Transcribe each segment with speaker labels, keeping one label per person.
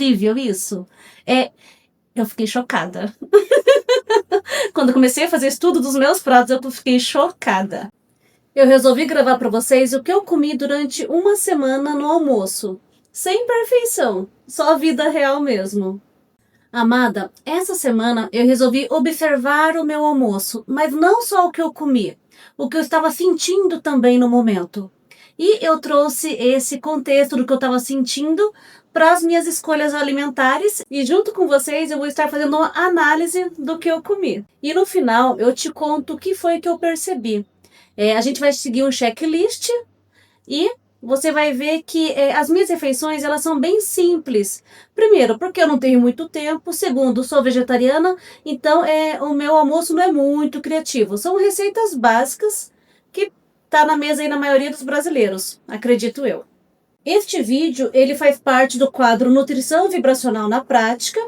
Speaker 1: incrível isso? Eu fiquei chocada. Quando eu comecei a fazer estudo dos meus pratos, eu fiquei chocada. Eu resolvi gravar para vocês o que eu comi durante uma semana no almoço. Sem perfeição, só a vida real mesmo. Amada, essa semana eu resolvi observar o meu almoço, mas não só o que eu comi, o que eu estava sentindo também no momento. E eu trouxe esse contexto do que eu estava sentindo para as minhas escolhas alimentares e junto com vocês eu vou estar fazendo uma análise do que eu comi. E no final eu te conto o que foi que eu percebi. A gente vai seguir um checklist e você vai ver que as minhas refeições elas são bem simples. Primeiro, porque eu não tenho muito tempo. Segundo, sou vegetariana, então o meu almoço não é muito criativo. São receitas básicas que tá na mesa aí na maioria dos brasileiros, acredito eu. Este vídeo ele faz parte do quadro Nutrição Vibracional na Prática,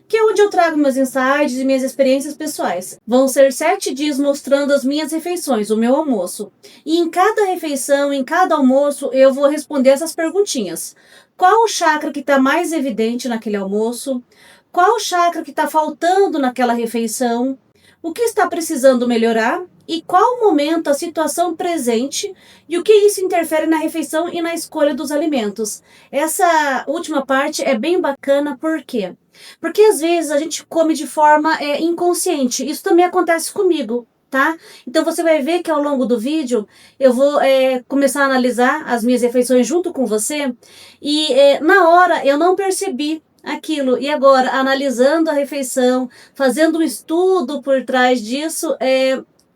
Speaker 1: que é onde eu trago meus insights e minhas experiências pessoais. Vão ser 7 dias mostrando as minhas refeições, o meu almoço. E em cada refeição, em cada almoço, eu vou responder essas perguntinhas. Qual o chakra que está mais evidente naquele almoço? Qual o chakra que está faltando naquela refeição? O que está precisando melhorar? E qual o momento, a situação presente e o que isso interfere na refeição e na escolha dos alimentos. Essa última parte é bem bacana, por quê? Porque às vezes a gente come de forma inconsciente. Isso também acontece comigo, tá? Então você vai ver que ao longo do vídeo eu vou começar a analisar as minhas refeições junto com você e na hora eu não percebi aquilo. E agora, analisando a refeição, fazendo um estudo por trás disso,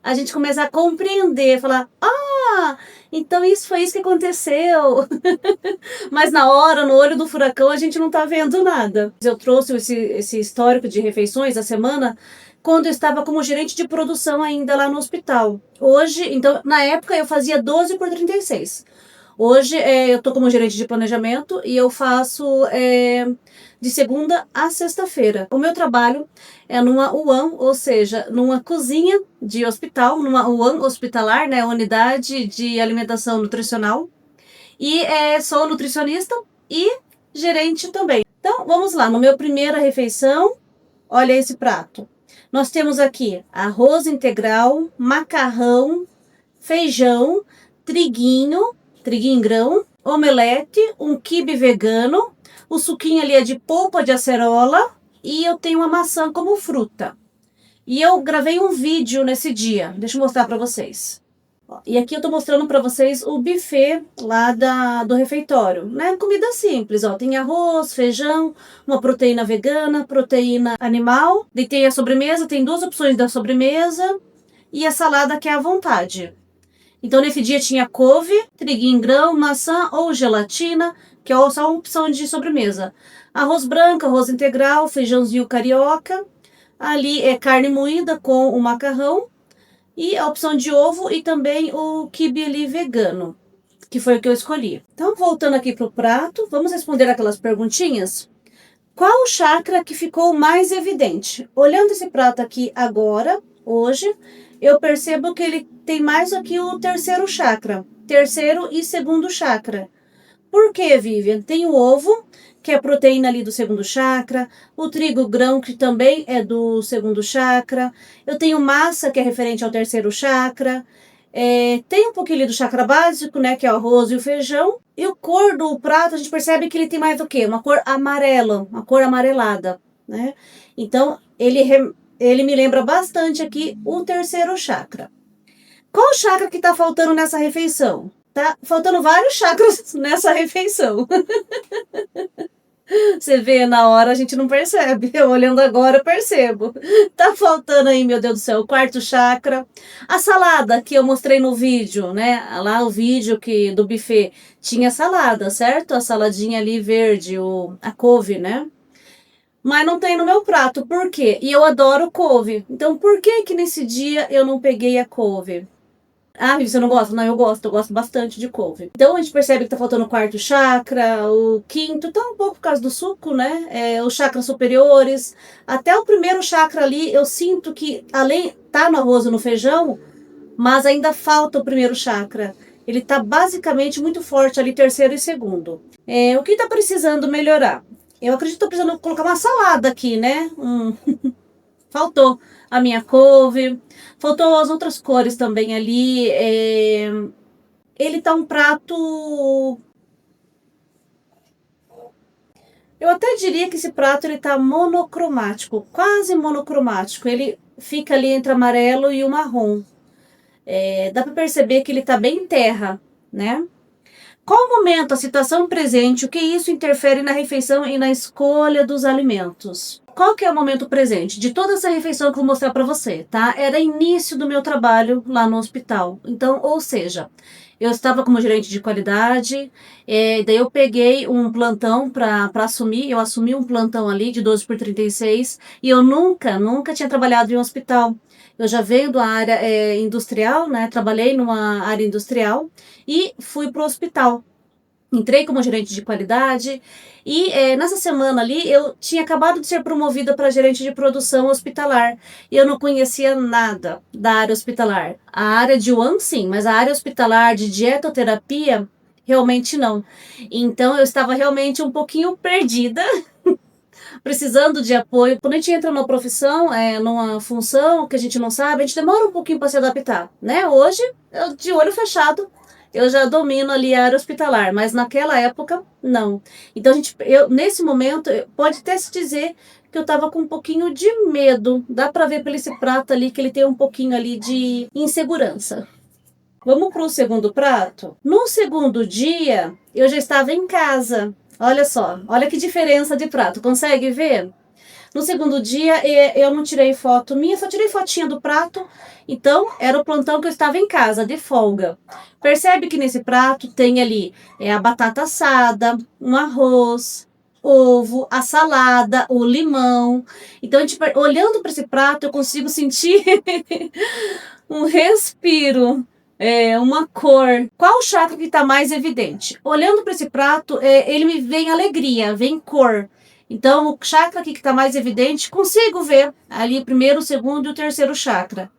Speaker 1: a gente começa a compreender, falar, então isso foi isso que aconteceu. Mas na hora, no olho do furacão, a gente não tá vendo nada. Eu trouxe esse histórico de refeições da semana quando eu estava como gerente de produção ainda lá no hospital. Hoje, então, na época eu fazia 12 por 36. Hoje eu tô como gerente de planejamento e eu faço de segunda a sexta-feira. O meu trabalho é numa UAM, ou seja, numa cozinha de hospital, numa UAM hospitalar, né, unidade de alimentação nutricional. E sou nutricionista e gerente também. Então, vamos lá, no meu primeira refeição, olha esse prato. Nós temos aqui arroz integral, macarrão, feijão, triguinho em grão, omelete, um quibe vegano, o suquinho ali é de polpa de acerola e eu tenho uma maçã como fruta. E eu gravei um vídeo nesse dia, deixa eu mostrar para vocês. E aqui eu tô mostrando para vocês o buffet lá do refeitório, né? Comida simples, ó. Tem arroz, feijão, uma proteína vegana, proteína animal. E tem a sobremesa, tem 2 opções da sobremesa e a salada que é à vontade. Então nesse dia tinha couve, triguinho em grão, maçã ou gelatina, que é só uma opção de sobremesa. Arroz branco, arroz integral, feijãozinho carioca. Ali é carne moída com o macarrão. E a opção de ovo e também o quibe ali vegano, que foi o que eu escolhi. Então, voltando aqui pro prato, vamos responder aquelas perguntinhas. Qual o chakra que ficou mais evidente? Olhando esse prato aqui agora, hoje, eu percebo que ele tem mais aqui o terceiro chakra. Terceiro e segundo chakra. Por que, Vivian? Tem o ovo, que é a proteína ali do segundo chakra, o trigo grão, que também é do segundo chakra, eu tenho massa, que é referente ao terceiro chakra, tem um pouquinho ali do chakra básico, né, que é o arroz e o feijão, e o cor do prato, a gente percebe que ele tem mais o quê? Uma cor amarela, uma cor amarelada, né? Então, ele me lembra bastante aqui o terceiro chakra. Qual chakra que tá faltando nessa refeição? Tá faltando vários chakras nessa refeição. Você vê, na hora a gente não percebe. Eu olhando agora eu percebo. Tá faltando aí, meu Deus do céu, o quarto chakra. A salada que eu mostrei no vídeo, né? Lá o vídeo do buffet tinha salada, certo? A saladinha ali verde, a couve, né? Mas não tem no meu prato. Por quê? E eu adoro couve. Então por que que nesse dia eu não peguei a couve? Você não gosta? Não, eu gosto bastante de couve. Então a gente percebe que tá faltando o quarto chakra, o quinto, tá um pouco por causa do suco, né? Os chakras superiores. Até o primeiro chakra ali, eu sinto que, além, tá no arroz e no feijão, mas ainda falta o primeiro chakra. Ele tá basicamente muito forte ali, terceiro e segundo. O que tá precisando melhorar? Eu acredito que tô precisando colocar uma salada aqui, né? Faltou a minha couve, faltou as outras cores também ali. Ele tá um prato. Eu até diria que esse prato ele tá monocromático, quase monocromático. Ele fica ali entre amarelo e o marrom. Dá para perceber que ele tá bem terra, né? Qual o momento, a situação presente, o que isso interfere na refeição e na escolha dos alimentos? Qual que é o momento presente de toda essa refeição que eu vou mostrar para você, tá? Era início do meu trabalho lá no hospital. Então, ou seja, eu estava como gerente de qualidade, daí eu peguei um plantão para assumir, eu assumi um plantão ali de 12 por 36 e eu nunca tinha trabalhado em um hospital. Eu já venho da área industrial, né? Trabalhei numa área industrial e fui para o hospital. Entrei como gerente de qualidade e nessa semana ali eu tinha acabado de ser promovida para gerente de produção hospitalar e eu não conhecia nada da área hospitalar. A área de UAM sim, mas a área hospitalar de dietoterapia realmente não. Então eu estava realmente um pouquinho perdida, precisando de apoio. Quando a gente entra numa profissão, numa função que a gente não sabe, a gente demora um pouquinho para se adaptar, né? Hoje, eu, de olho fechado, eu já domino ali a área hospitalar, mas naquela época, não. Então, nesse momento, pode até se dizer que eu tava com um pouquinho de medo. Dá para ver pelo esse prato ali que ele tem um pouquinho ali de insegurança. Vamos para o segundo prato? No segundo dia, eu já estava em casa. Olha só, olha que diferença de prato. Consegue ver? No segundo dia, eu não tirei foto minha, só tirei fotinha do prato. Então, era o plantão que eu estava em casa, de folga. Percebe que nesse prato tem ali a batata assada, um arroz, ovo, a salada, o limão. Então, olhando para esse prato, eu consigo sentir um respiro. Uma cor. Qual chakra que está mais evidente? Olhando para esse prato, ele me vem alegria, vem cor. Então, o chakra aqui que está mais evidente, consigo ver ali o primeiro, o segundo e o terceiro chakra.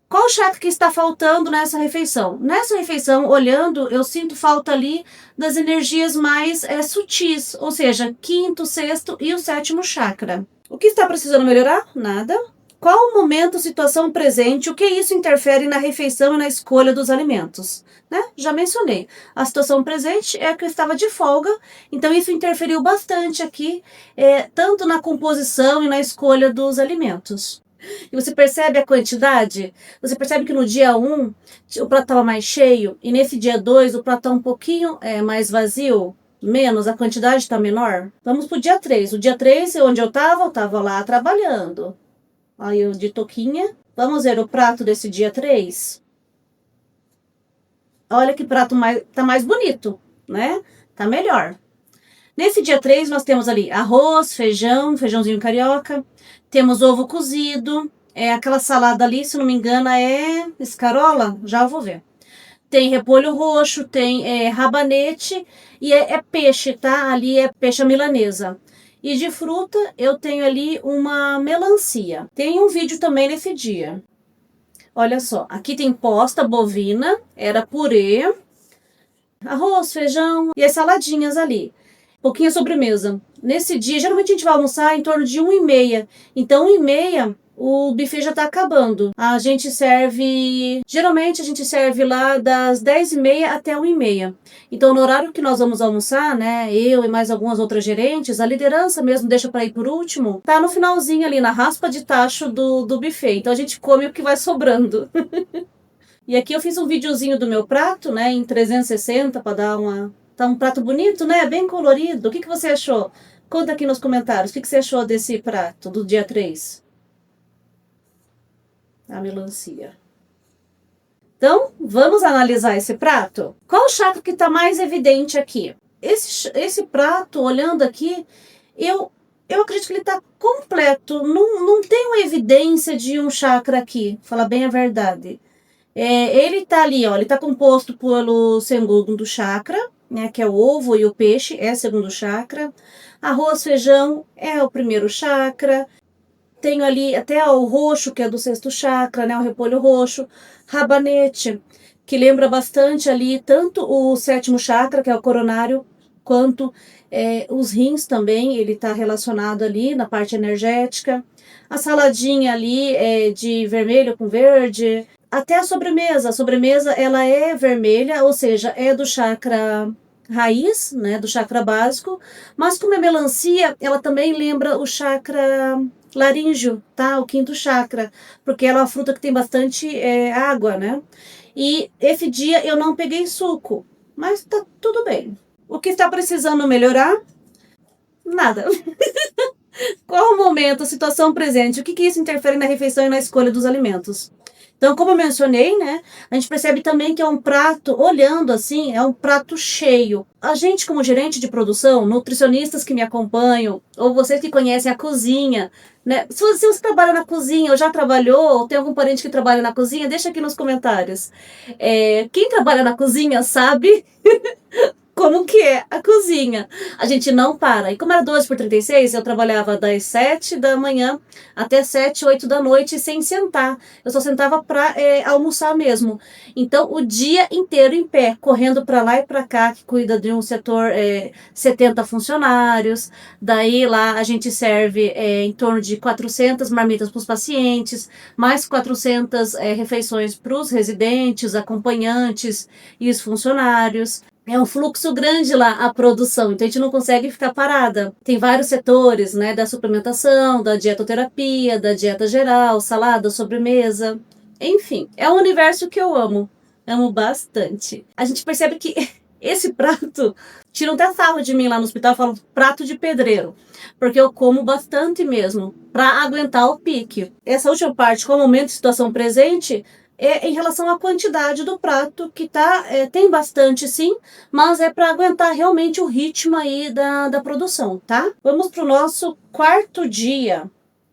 Speaker 1: Qual chakra que está faltando nessa refeição? Nessa refeição, olhando, eu sinto falta ali das energias mais sutis, ou seja, quinto, sexto e o sétimo chakra. O que está precisando melhorar? Nada. Qual o momento, situação presente, o que isso interfere na refeição e na escolha dos alimentos? Né? Já mencionei. A situação presente é que eu estava de folga, então isso interferiu bastante aqui, tanto na composição e na escolha dos alimentos. E você percebe a quantidade? Você percebe que no dia 1 o prato estava mais cheio e nesse dia 2 o prato está um pouquinho mais vazio? Menos, a quantidade está menor? Vamos para o dia 3. O dia 3, onde eu estava lá trabalhando. Aí eu de touquinha. Vamos ver o prato desse dia 3. Olha que prato tá mais bonito, né? Tá melhor. Nesse dia 3 nós temos ali arroz, feijão, feijãozinho carioca. Temos ovo cozido. Aquela salada ali, se não me engano, é escarola? Já eu vou ver. Tem repolho roxo, tem rabanete e é peixe, tá? Ali é peixe à milanesa. E de fruta eu tenho ali uma melancia. Tem um vídeo também nesse dia. Olha só, aqui tem posta bovina, era purê, arroz, feijão e as saladinhas ali. Pouquinha sobremesa. Nesse dia, geralmente a gente vai almoçar em torno de 1h30. Então, 1h30, o buffet já tá acabando. Geralmente a gente serve lá das 10h30 até 1h30. Então, no horário que nós vamos almoçar, né, eu e mais algumas outras gerentes, a liderança mesmo deixa para ir por último, tá no finalzinho ali, na raspa de tacho do buffet. Então, a gente come o que vai sobrando. E aqui eu fiz um videozinho do meu prato, né, em 360 para dar uma... Tá um prato bonito, né? Bem colorido. O que você achou? Conta aqui nos comentários. O que você achou desse prato do dia 3? A melancia. Então, vamos analisar esse prato? Qual o chakra que está mais evidente aqui? Esse prato, olhando aqui, eu acredito que ele está completo. Não tem uma evidência de um chakra aqui, falar bem a verdade. Ele tá ali, ó, ele tá composto pelo segundo chakra, né, que é o ovo e o peixe, é segundo chakra. Arroz, feijão é o primeiro chakra. Tenho ali até o roxo, que é do sexto chakra, né, o repolho roxo. Rabanete, que lembra bastante ali tanto o sétimo chakra, que é o coronário, quanto os rins também, ele está relacionado ali na parte energética. A saladinha ali é de vermelho com verde. Até a sobremesa ela é vermelha, ou seja, é do chakra raiz, né, do chakra básico, mas como é melancia, ela também lembra o chakra laríngeo, tá? O quinto chakra, porque ela é uma fruta que tem bastante água, né? E esse dia eu não peguei suco, mas tá tudo bem. O que está precisando melhorar? Nada. Qual o momento, a situação presente? O que isso interfere na refeição e na escolha dos alimentos? Então, como eu mencionei, né, a gente percebe também que é um prato, olhando assim, é um prato cheio. A gente, como gerente de produção, nutricionistas que me acompanham, ou vocês que conhecem a cozinha, né, se você trabalha na cozinha, ou já trabalhou, ou tem algum parente que trabalha na cozinha, deixa aqui nos comentários. Quem trabalha na cozinha sabe como que é a cozinha. A gente não para. E como era 12 por 36, eu trabalhava das 7 da manhã até 7, 8 da noite sem sentar. Eu só sentava para almoçar mesmo. Então, o dia inteiro em pé, correndo para lá e para cá, que cuida de um setor 70 funcionários. Daí lá a gente serve em torno de 400 marmitas para os pacientes, mais 400 refeições para os residentes, acompanhantes e os funcionários. É um fluxo grande lá a produção, então a gente não consegue ficar parada. Tem vários setores, né, da suplementação, da dietoterapia, da dieta geral, salada, sobremesa. Enfim, é um universo que eu amo. Amo bastante. A gente percebe que esse prato, tiram até sarro de mim lá no hospital, falam prato de pedreiro, porque eu como bastante mesmo, para aguentar o pique. Essa última parte, com o momento de situação presente, é em relação à quantidade do prato, que tem bastante sim, mas é para aguentar realmente o ritmo aí da produção, tá? Vamos para o nosso quarto dia.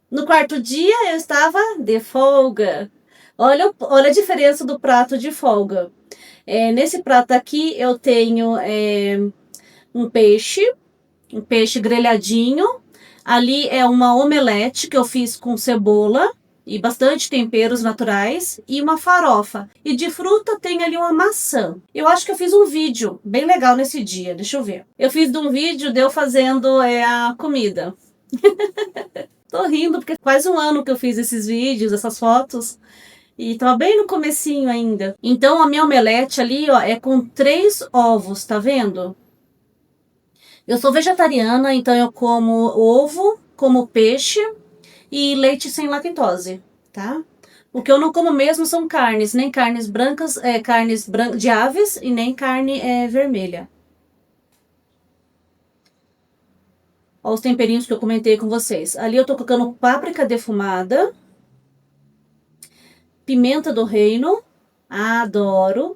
Speaker 1: No quarto dia eu estava de folga. Olha a diferença do prato de folga. Nesse prato aqui eu tenho um peixe grelhadinho. Ali é uma omelete que eu fiz com cebola e bastante temperos naturais e uma farofa. E de fruta tem ali uma maçã. Eu acho que eu fiz um vídeo bem legal nesse dia, deixa eu ver. Eu fiz um vídeo de eu fazendo a comida. Tô rindo porque faz um ano que eu fiz esses vídeos, essas fotos. E tava bem no comecinho ainda. Então a minha omelete ali, ó, é com 3 ovos, tá vendo? Eu sou vegetariana, então eu como ovo, como peixe e leite sem lactose, tá? O que eu não como mesmo são carnes, nem carnes brancas, de aves e nem carne vermelha. Olha os temperinhos que eu comentei com vocês. Ali eu tô colocando páprica defumada, pimenta do reino, adoro,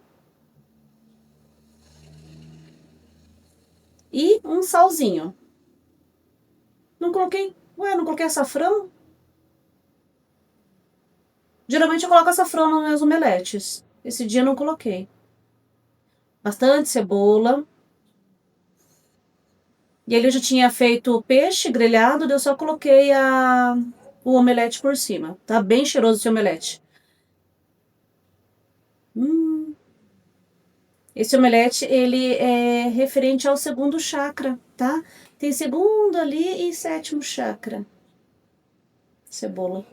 Speaker 1: e um salzinho. Não coloquei açafrão? Geralmente eu coloco açafrão nas minhas omeletes. Esse dia eu não coloquei. Bastante cebola. E ele já tinha feito o peixe grelhado, eu só coloquei o omelete por cima. Tá bem cheiroso esse omelete. Esse omelete, ele é referente ao segundo chakra, tá? Tem segundo ali e sétimo chakra. Cebola.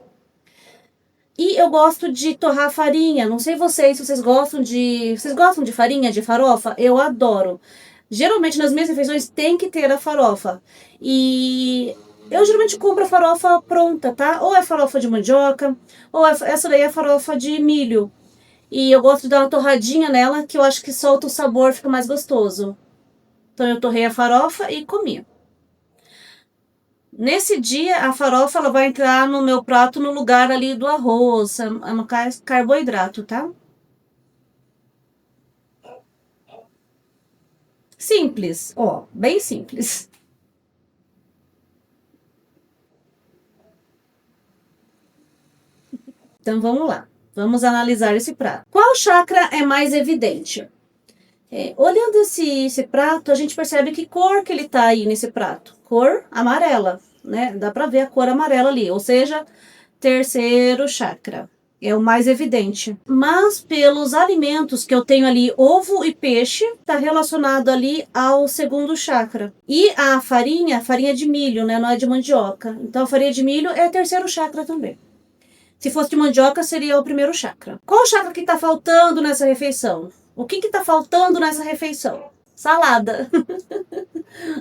Speaker 1: E eu gosto de torrar farinha. Não sei vocês, se vocês gostam de... Vocês gostam de farinha, de farofa? Eu adoro. Geralmente nas minhas refeições tem que ter a farofa. E eu geralmente compro a farofa pronta, tá? Ou é farofa de mandioca, ou essa daí é farofa de milho. E eu gosto de dar uma torradinha nela, que eu acho que solta o sabor, fica mais gostoso. Então eu torrei a farofa e comi. Nesse dia, a farofa ela vai entrar no meu prato no lugar ali do arroz. É um carboidrato, tá? Simples, ó, bem simples. Então vamos lá, vamos analisar esse prato. Qual chakra é mais evidente? Olhando esse prato, a gente percebe que cor que ele tá aí nesse prato. Cor amarela, né? Dá pra ver a cor amarela ali, ou seja, terceiro chakra. É o mais evidente. Mas pelos alimentos que eu tenho ali, ovo e peixe, está relacionado ali ao segundo chakra. E a farinha de milho, né? Não é de mandioca. Então a farinha de milho é terceiro chakra também. Se fosse de mandioca, seria o primeiro chakra. Qual o chakra que está faltando nessa refeição? O que está faltando nessa refeição? Salada.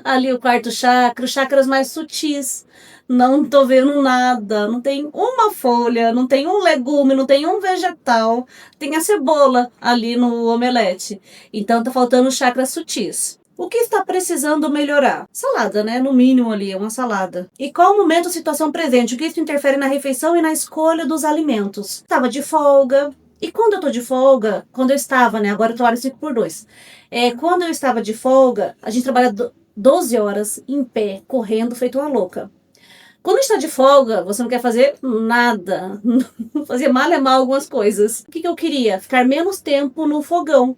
Speaker 1: Ali o quarto chakra, os chakras mais sutis. Não tô vendo nada, não tem uma folha, não tem um legume, não tem um vegetal. Tem a cebola ali no omelete. Então tá faltando os chakras sutis. O que está precisando melhorar? Salada, né? No mínimo ali, uma salada. E qual o momento, situação presente? O que isso interfere na refeição e na escolha dos alimentos? Estava de folga. E quando eu tô de folga, quando eu estava, né? Agora eu trabalho 5x2. Quando eu estava de folga, a gente trabalha 12 horas em pé, correndo, feito uma louca. Quando está de folga, você não quer fazer nada. Fazer mal é mal algumas coisas. O que eu queria? Ficar menos tempo no fogão.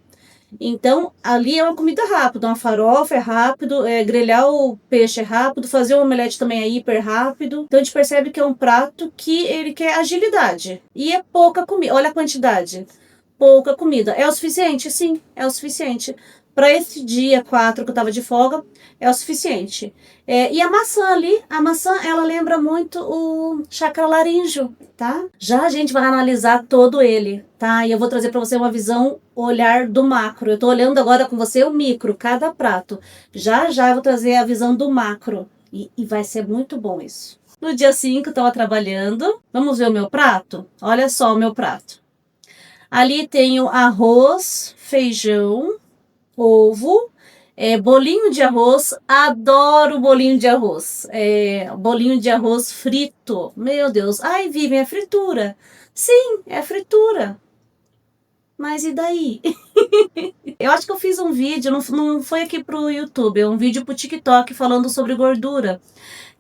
Speaker 1: Então, ali é uma comida rápida, uma farofa é rápido, grelhar o peixe é rápido, fazer o omelete também é hiper rápido. Então, a gente percebe que é um prato que ele quer agilidade. E é pouca comida, olha a quantidade. Pouca comida. É o suficiente? Sim, é o suficiente. Para esse dia 4 que eu tava de folga, é o suficiente. E a maçã ali, a maçã, ela lembra muito o chakra laríngeo, tá? Já a gente vai analisar todo ele, tá? E eu vou trazer para você uma visão, olhar do macro. Eu tô olhando agora com você o micro, cada prato. Já eu vou trazer a visão do macro. E vai ser muito bom isso. No dia 5, eu tava trabalhando. Vamos ver o meu prato? Olha só o meu prato. Ali tenho arroz, feijão, ovo, bolinho de arroz. Adoro bolinho de arroz. Bolinho de arroz frito. Meu Deus. Ai, Vivian, é fritura. Sim, é fritura. Mas e daí? Eu acho que eu fiz um vídeo, não foi aqui pro YouTube, é um vídeo pro TikTok falando sobre gordura.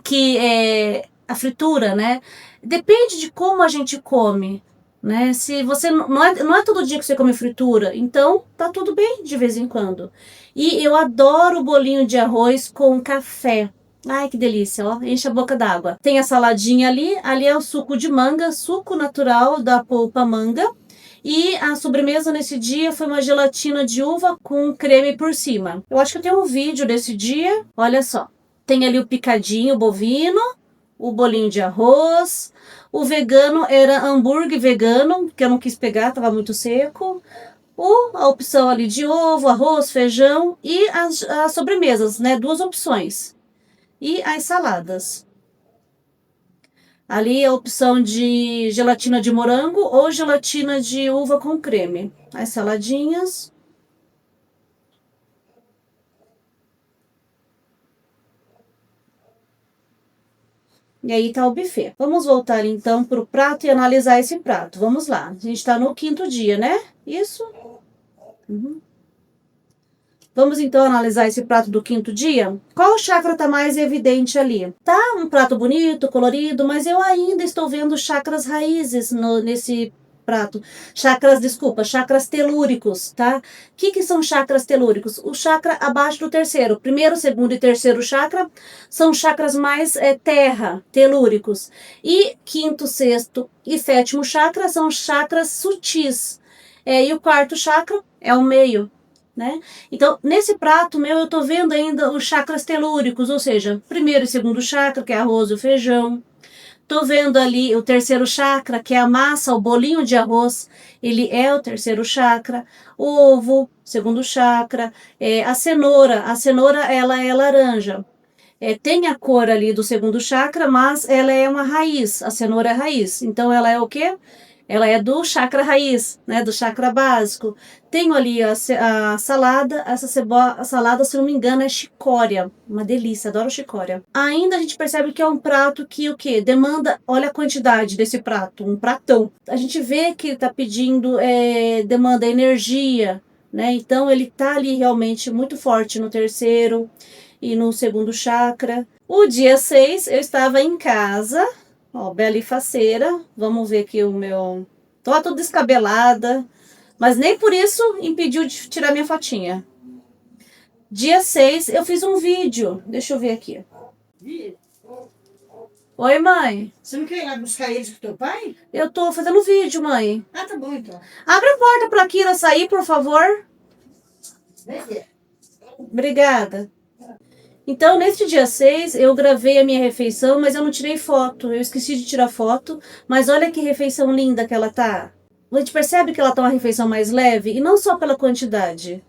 Speaker 1: Que é a fritura, né? Depende de como a gente come. Né? Se você não é todo dia que você come fritura, então tá tudo bem de vez em quando. E eu adoro bolinho de arroz com café. Ai, que delícia, ó, enche a boca d'água. Tem a saladinha ali é o suco de manga, suco natural da polpa manga. E a sobremesa nesse dia foi uma gelatina de uva com creme por cima. Eu acho que eu tenho um vídeo desse dia, olha só. Tem ali o picadinho bovino, o bolinho de arroz. O vegano era hambúrguer vegano, que eu não quis pegar, estava muito seco. A opção ali de ovo, arroz, feijão e as sobremesas, né? 2 opções. E as saladas. Ali a opção de gelatina de morango ou gelatina de uva com creme. As saladinhas. E aí tá o buffet. Vamos voltar então para o prato e analisar esse prato. Vamos lá. A gente está no 5º dia, né? Isso? Uhum. Vamos então analisar esse prato do 5º dia? Qual chakra está mais evidente ali? Tá um prato bonito, colorido, mas eu ainda estou vendo chakras raízes nesse prato. Chakras telúricos, tá? O que são chakras telúricos? O chakra abaixo do terceiro. Primeiro, segundo e terceiro chakra são chakras mais terra, telúricos. E 5º, 6º e 7º chakra são chakras sutis. E o 4º chakra é o meio. Né? Então, nesse prato meu, eu tô vendo ainda os chakras telúricos, ou seja, primeiro e segundo chakra, que é arroz e o feijão. Tô vendo ali o terceiro chakra, que é a massa, o bolinho de arroz, ele é o terceiro chakra. O ovo, segundo chakra. A cenoura, ela é laranja. Tem a cor ali do segundo chakra, mas ela é uma raiz, a cenoura é raiz. Então, ela é o quê? Ela é do chakra raiz, né, do chakra básico. Tenho ali a salada, a salada, se não me engano, é chicória. Uma delícia, adoro chicória. Ainda a gente percebe que é um prato que o quê? Demanda, olha a quantidade desse prato, um pratão. A gente vê que está pedindo, demanda energia, né? Então ele tá ali realmente muito forte no terceiro e no segundo chakra. O dia 6, eu estava em casa. Ó, bela e faceira. Vamos ver aqui o meu... Tô toda descabelada. Mas nem por isso impediu de tirar minha fotinha. Dia 6, eu fiz um vídeo. Deixa eu ver aqui. Oi, mãe.
Speaker 2: Você não quer ir lá buscar eles com teu pai?
Speaker 1: Eu tô fazendo vídeo, mãe.
Speaker 2: Ah, tá bom então.
Speaker 1: Abre a porta pra Kira sair, por favor. Obrigada. Então, neste dia 6, eu gravei a minha refeição, mas eu não tirei foto. Eu esqueci de tirar foto. Mas olha que refeição linda que ela tá. A gente percebe que ela tá uma refeição mais leve, e não só pela quantidade,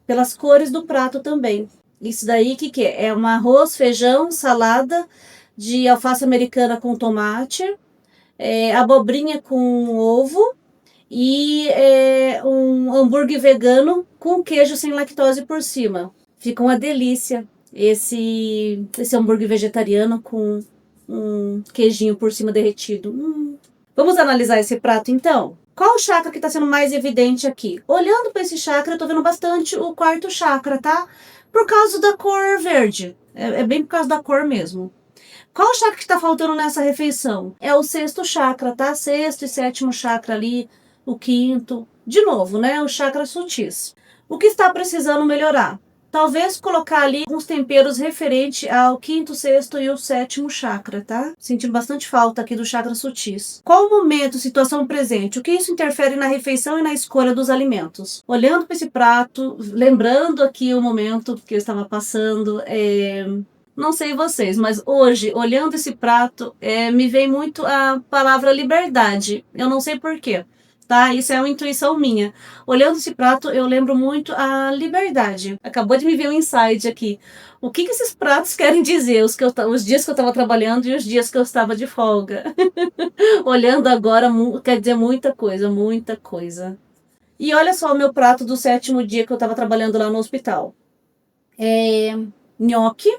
Speaker 1: pelas cores do prato também. Isso daí, o que é? É um arroz, feijão, salada de alface americana com tomate, abobrinha com ovo e um hambúrguer vegano com queijo sem lactose por cima. Fica uma delícia esse hambúrguer vegetariano com um queijinho por cima derretido. Vamos analisar esse prato então? Qual o chakra que está sendo mais evidente aqui? Olhando para esse chakra, eu estou vendo bastante o quarto chakra, tá? Por causa da cor verde. É bem por causa da cor mesmo. Qual o chakra que está faltando nessa refeição? É o sexto chakra, tá? Sexto e sétimo chakra ali, o quinto. De novo, né? Os chakras sutis. O que está precisando melhorar? Talvez colocar ali alguns temperos referente ao quinto, sexto e o sétimo chakra, tá? Sentindo bastante falta aqui do chakra sutis. Qual o momento, situação presente? O que isso interfere na refeição e na escolha dos alimentos? Olhando para esse prato, lembrando aqui o momento que eu estava passando, não sei vocês, mas hoje, olhando esse prato, me vem muito a palavra liberdade. Eu não sei porquê, tá? Isso é uma intuição minha. Olhando esse prato, eu lembro muito a liberdade. Acabou de me ver um insight aqui. O que esses pratos querem dizer? Os dias que eu estava trabalhando e os dias que eu estava de folga. Olhando agora, quer dizer muita coisa, muita coisa. E olha só o meu prato do sétimo dia que eu estava trabalhando lá no hospital. Nhoque.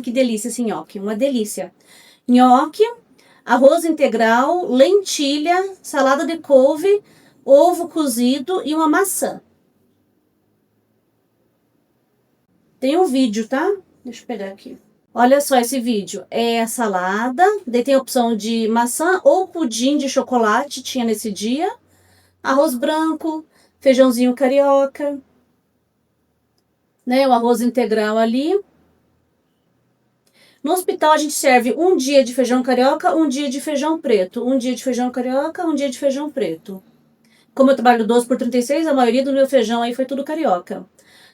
Speaker 1: Que delícia esse nhoque, uma delícia. Nhoque, arroz integral, lentilha, salada de couve, ovo cozido e uma maçã. Tem um vídeo, tá? Deixa eu pegar aqui. Olha só esse vídeo. É a salada, daí tem a opção de maçã ou pudim de chocolate, tinha nesse dia. Arroz branco, feijãozinho carioca, né? O arroz integral ali. No hospital a gente serve um dia de feijão carioca, um dia de feijão preto. Um dia de feijão carioca, um dia de feijão preto. Como eu trabalho 12 por 36, a maioria do meu feijão aí foi tudo carioca.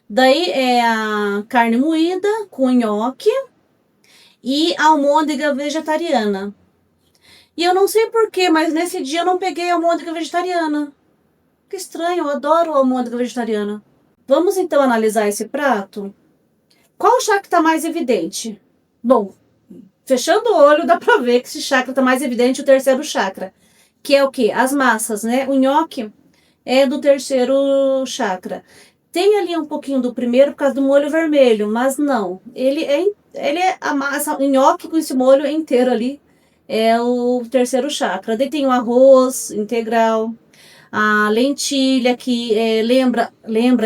Speaker 1: Daí é a carne moída com nhoque e almôndega vegetariana. E eu não sei porquê, mas nesse dia eu não peguei almôndega vegetariana. Que estranho, eu adoro almôndega vegetariana. Vamos então analisar esse prato? Qual chakra está mais evidente? Bom, fechando o olho, dá pra ver que esse chakra tá mais evidente, o terceiro chakra. Que é o quê? As massas, né? O nhoque é do terceiro chakra. Tem ali um pouquinho do primeiro por causa do molho vermelho, mas não. Ele é a massa, o nhoque com esse molho inteiro ali é o terceiro chakra. Daí tem o arroz integral, a lentilha, que lembra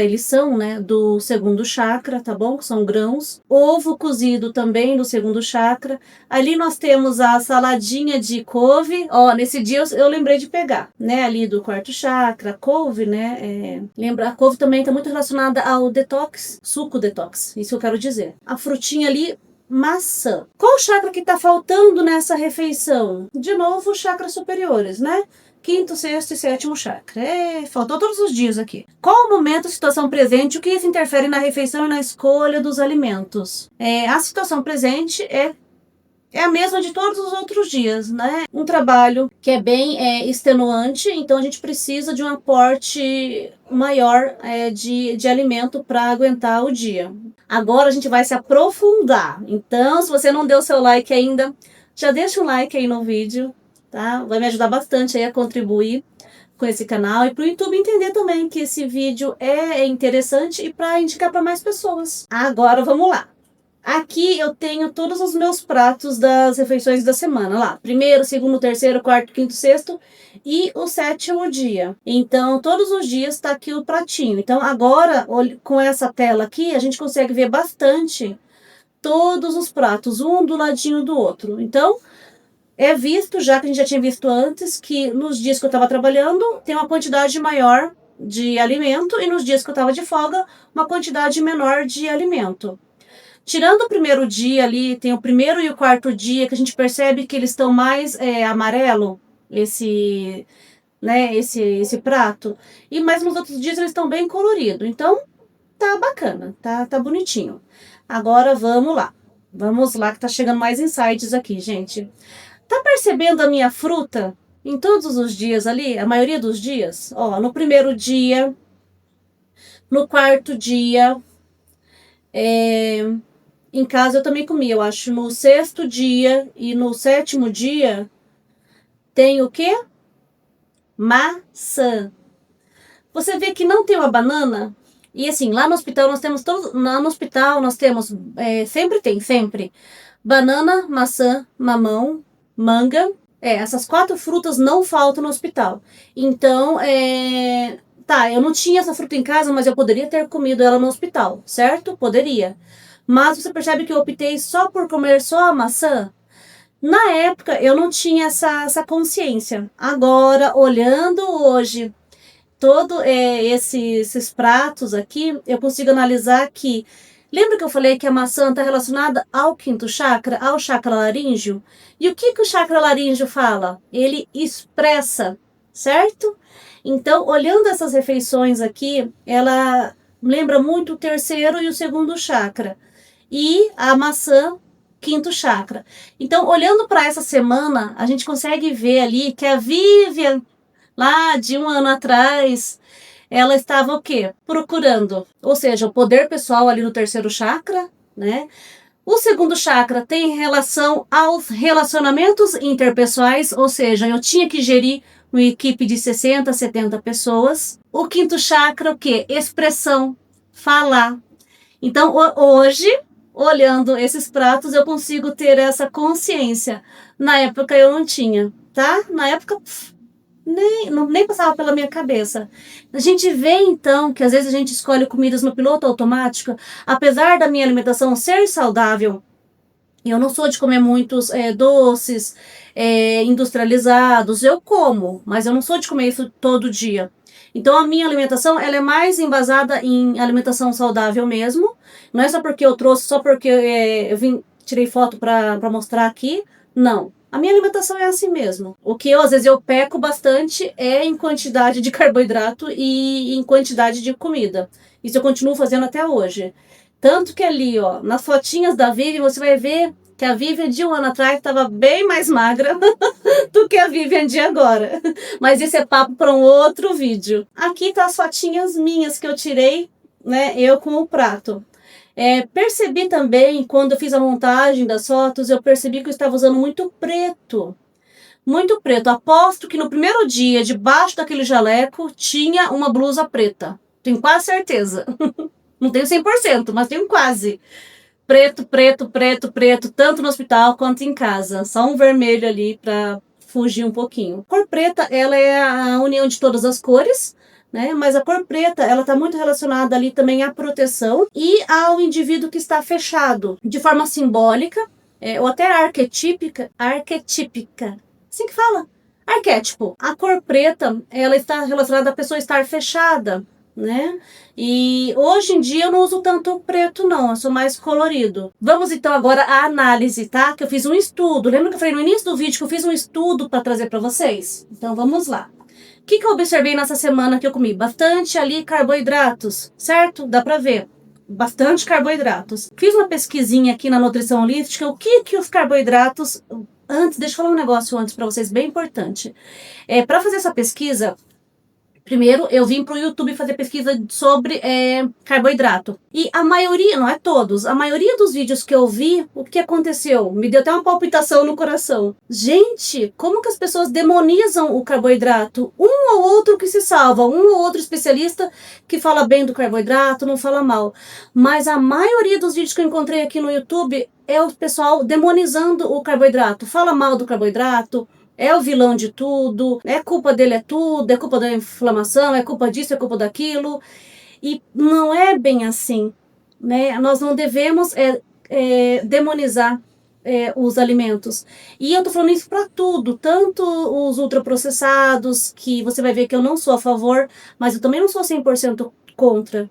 Speaker 1: a lição, né, do segundo chakra, tá bom? Que são grãos. Ovo cozido também do segundo chakra. Ali nós temos a saladinha de couve. Ó, nesse dia eu lembrei de pegar, né, ali do quarto chakra, couve, né? Lembra, a couve também tá muito relacionada ao detox, suco detox, isso eu quero dizer. A frutinha ali, maçã. Qual o chakra que tá faltando nessa refeição? De novo, os chakras superiores, né? Quinto, sexto e sétimo chakra. Faltou todos os dias aqui. Qual o momento, situação presente, o que isso interfere na refeição e na escolha dos alimentos? A situação presente é a mesma de todos os outros dias, né? Um trabalho que é bem extenuante, então a gente precisa de um aporte maior de alimento para aguentar o dia. Agora a gente vai se aprofundar. Então, se você não deu seu like ainda, já deixa um like aí no vídeo, tá? Vai me ajudar bastante aí a contribuir com esse canal e para o YouTube entender também que esse vídeo é interessante e para indicar para mais pessoas. Agora vamos lá. Aqui eu tenho todos os meus pratos das refeições da semana lá. Primeiro, segundo, terceiro, quarto, quinto, sexto e o sétimo dia. Então, todos os dias está aqui o pratinho. Então, agora, com essa tela aqui, a gente consegue ver bastante todos os pratos, um do ladinho do outro. Então, é visto, já que a gente já tinha visto antes, que nos dias que eu estava trabalhando, tem uma quantidade maior de alimento e nos dias que eu estava de folga, uma quantidade menor de alimento. Tirando o primeiro dia ali, tem o primeiro e o quarto dia que a gente percebe que eles estão mais amarelo, esse prato. E mais nos outros dias eles estão bem coloridos. Então, tá bacana, tá bonitinho. Agora vamos lá. Vamos lá que tá chegando mais insights aqui, gente. Tá percebendo a minha fruta em todos os dias ali? A maioria dos dias? Ó, no primeiro dia, no quarto dia, em casa eu também comi, eu acho. No sexto dia e no sétimo dia tem o quê? Maçã. Você vê que não tem uma banana? E assim, lá no hospital nós temos lá no hospital nós temos, sempre, banana, maçã, mamão, manga. Essas 4 frutas não faltam no hospital. Então, tá, eu não tinha essa fruta em casa, mas eu poderia ter comido ela no hospital, certo? Poderia. Mas você percebe que eu optei só por comer só a maçã? Na época, eu não tinha essa consciência. Agora, olhando hoje todos esses pratos aqui, eu consigo analisar que... Lembra que eu falei que a maçã está relacionada ao quinto chakra, ao chakra laríngeo? E o que o chakra laríngeo fala? Ele expressa, certo? Então, olhando essas refeições aqui, ela lembra muito o terceiro e o segundo chakra. E a maçã, quinto chakra. Então, olhando para essa semana, a gente consegue ver ali que a Vivian, lá de um ano atrás, ela estava o quê? Procurando, ou seja, o poder pessoal ali no terceiro chakra, né? O segundo chakra tem relação aos relacionamentos interpessoais, ou seja, eu tinha que gerir uma equipe de 60, 70 pessoas. O quinto chakra, o quê? Expressão, falar. Então, hoje, olhando esses pratos, eu consigo ter essa consciência. Na época eu não tinha, tá? Na época... Nem passava pela minha cabeça. A gente vê então que às vezes a gente escolhe comidas no piloto automático, apesar da minha alimentação ser saudável. Eu não sou de comer muitos doces industrializados, eu como, mas eu não sou de comer isso todo dia. Então a minha alimentação ela é mais embasada em alimentação saudável mesmo. Não é só porque eu trouxe, só porque tirei foto para mostrar aqui. Não. A minha alimentação é assim mesmo. O que às vezes eu peco bastante é em quantidade de carboidrato e em quantidade de comida. Isso eu continuo fazendo até hoje. Tanto que ali, ó, nas fotinhas da Vivian, você vai ver que a Vivian de um ano atrás estava bem mais magra do que a Vivian de agora. Mas isso é papo para um outro vídeo. Aqui tá as fotinhas minhas que eu tirei, né, eu com o prato. Percebi também, quando eu fiz a montagem das fotos, eu percebi que eu estava usando muito preto. Muito preto. Aposto que no primeiro dia, debaixo daquele jaleco, tinha uma blusa preta. Tenho quase certeza. Não tenho 100%, mas tenho quase. Preto, preto, preto, preto, tanto no hospital quanto em casa. Só um vermelho ali para fugir um pouquinho. A cor preta, ela é a união de todas as cores, né? Mas a cor preta, ela está muito relacionada ali também à proteção e ao indivíduo que está fechado, de forma simbólica, ou até arquetípica, assim que fala, arquétipo. A cor preta, ela está relacionada à pessoa estar fechada, né? E hoje em dia eu não uso tanto preto não, eu sou mais colorido. Vamos então agora à análise, tá? Que eu fiz um estudo, lembra que eu falei no início do vídeo que eu fiz um estudo para trazer para vocês? Então vamos lá. O que eu observei nessa semana que eu comi? Bastante ali carboidratos, certo? Dá pra ver. Bastante carboidratos. Fiz uma pesquisinha aqui na Nutrição Holística, o que os carboidratos... Antes, deixa eu falar um negócio antes pra vocês, bem importante. Pra fazer essa pesquisa, primeiro eu vim pro YouTube fazer pesquisa sobre carboidrato. E a maioria, não é todos, a maioria dos vídeos que eu vi, o que aconteceu? Me deu até uma palpitação no coração. Gente, como que as pessoas demonizam o carboidrato? Um ou outro que se salva, um ou outro especialista que fala bem do carboidrato, não fala mal. Mas a maioria dos vídeos que eu encontrei aqui no YouTube é o pessoal demonizando o carboidrato. Fala mal do carboidrato. É o vilão de tudo, culpa dele é tudo, é culpa da inflamação, é culpa disso, é culpa daquilo. E não é bem assim, né? Nós não devemos demonizar os alimentos. E eu tô falando isso para tudo, tanto os ultraprocessados, que você vai ver que eu não sou a favor, mas eu também não sou 100% contra.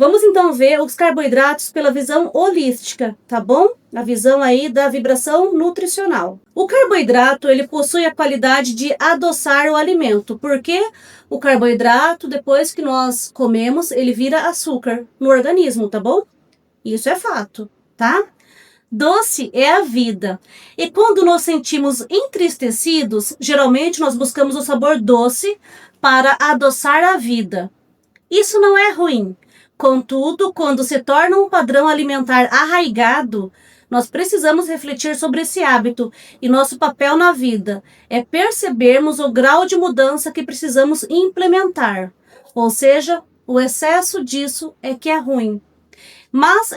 Speaker 1: Vamos então ver os carboidratos pela visão holística, tá bom? A visão aí da vibração nutricional. O carboidrato, ele possui a qualidade de adoçar o alimento, porque o carboidrato, depois que nós comemos, ele vira açúcar no organismo, tá bom? Isso é fato, tá? Doce é a vida. E quando nos sentimos entristecidos, geralmente nós buscamos o sabor doce para adoçar a vida. Isso não é ruim. Contudo, quando se torna um padrão alimentar arraigado, nós precisamos refletir sobre esse hábito e nosso papel na vida é percebermos o grau de mudança que precisamos implementar. Ou seja, o excesso disso é que é ruim. Mas,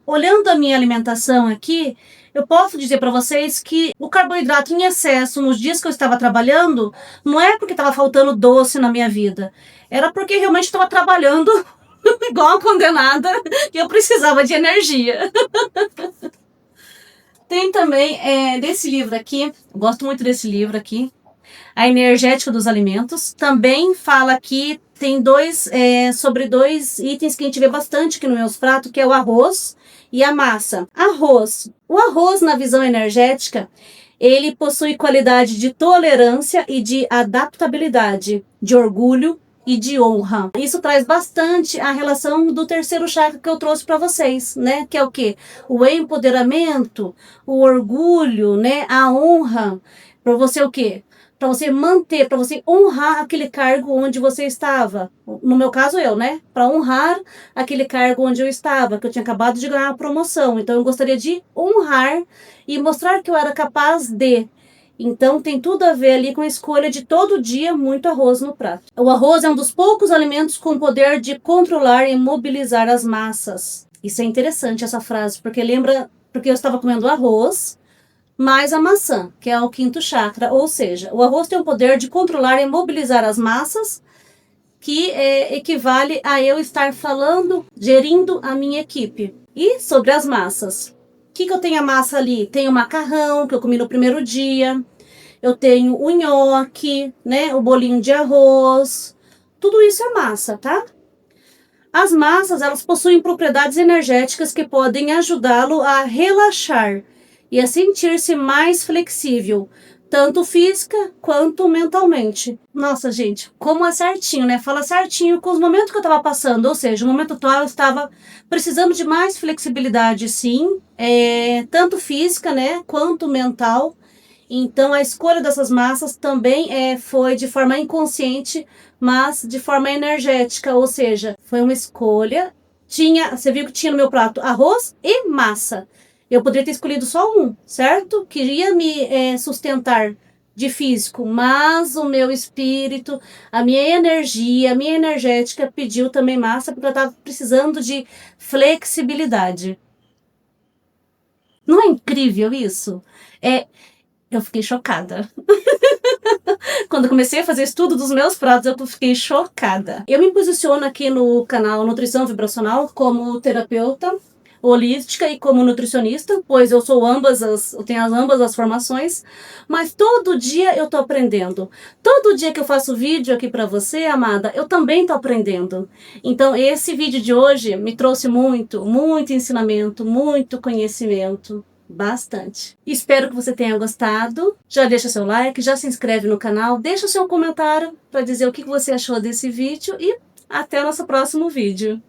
Speaker 1: olhando a minha alimentação aqui, eu posso dizer para vocês que o carboidrato em excesso nos dias que eu estava trabalhando, não é porque estava faltando doce na minha vida, era porque realmente estava trabalhando igual uma condenada e eu precisava de energia. Tem também desse livro aqui, eu gosto muito desse livro aqui, A Energética dos Alimentos. Também fala aqui, tem sobre dois itens que a gente vê bastante aqui nos meus pratos, que é o arroz e a massa. Arroz. O arroz, na visão energética, ele possui qualidade de tolerância e de adaptabilidade, de orgulho e de honra. Isso traz bastante a relação do terceiro chakra que eu trouxe para vocês, né? Que é o quê? O empoderamento, o orgulho, né? A honra. Para você o quê? Para você manter, para você honrar aquele cargo onde você estava. No meu caso, eu, né? Para honrar aquele cargo onde eu estava, que eu tinha acabado de ganhar uma promoção. Então, eu gostaria de honrar e mostrar que eu era capaz de. Então, tem tudo a ver ali com a escolha de todo dia muito arroz no prato. O arroz é um dos poucos alimentos com o poder de controlar e mobilizar as massas. Isso é interessante, essa frase, porque eu estava comendo arroz mais a maçã, que é o quinto chakra, ou seja, o arroz tem o poder de controlar e mobilizar as massas, que equivale a eu estar falando, gerindo a minha equipe. E sobre as massas, o que eu tenho a massa ali? Tem o macarrão, que eu comi no primeiro dia, eu tenho o nhoque, né, o bolinho de arroz, tudo isso é massa, tá? As massas, elas possuem propriedades energéticas que podem ajudá-lo a relaxar e a sentir-se mais flexível, tanto física quanto mentalmente. Nossa, gente, como é certinho, né? Fala certinho com os momentos que eu estava passando, ou seja, no momento atual eu estava precisando de mais flexibilidade, sim, tanto física, né, quanto mental. Então, a escolha dessas massas também foi de forma inconsciente, mas de forma energética, ou seja, foi uma escolha. Você viu que tinha no meu prato arroz e massa. Eu poderia ter escolhido só um, certo? Queria me sustentar de físico, mas o meu espírito, a minha energia, a minha energética pediu também massa, porque eu estava precisando de flexibilidade. Não é incrível isso? Eu fiquei chocada. Quando eu comecei a fazer estudo dos meus pratos, eu fiquei chocada. Eu me posiciono aqui no canal Nutrição Vibracional como terapeuta holística e como nutricionista, pois eu tenho ambas as formações, mas todo dia eu tô aprendendo. Todo dia que eu faço vídeo aqui para você, amada, eu também tô aprendendo. Então, esse vídeo de hoje me trouxe muito ensinamento, muito conhecimento. Bastante. Espero que você tenha gostado. Já deixa seu like, já se inscreve no canal, deixa o seu comentário para dizer o que você achou desse vídeo e até o nosso próximo vídeo.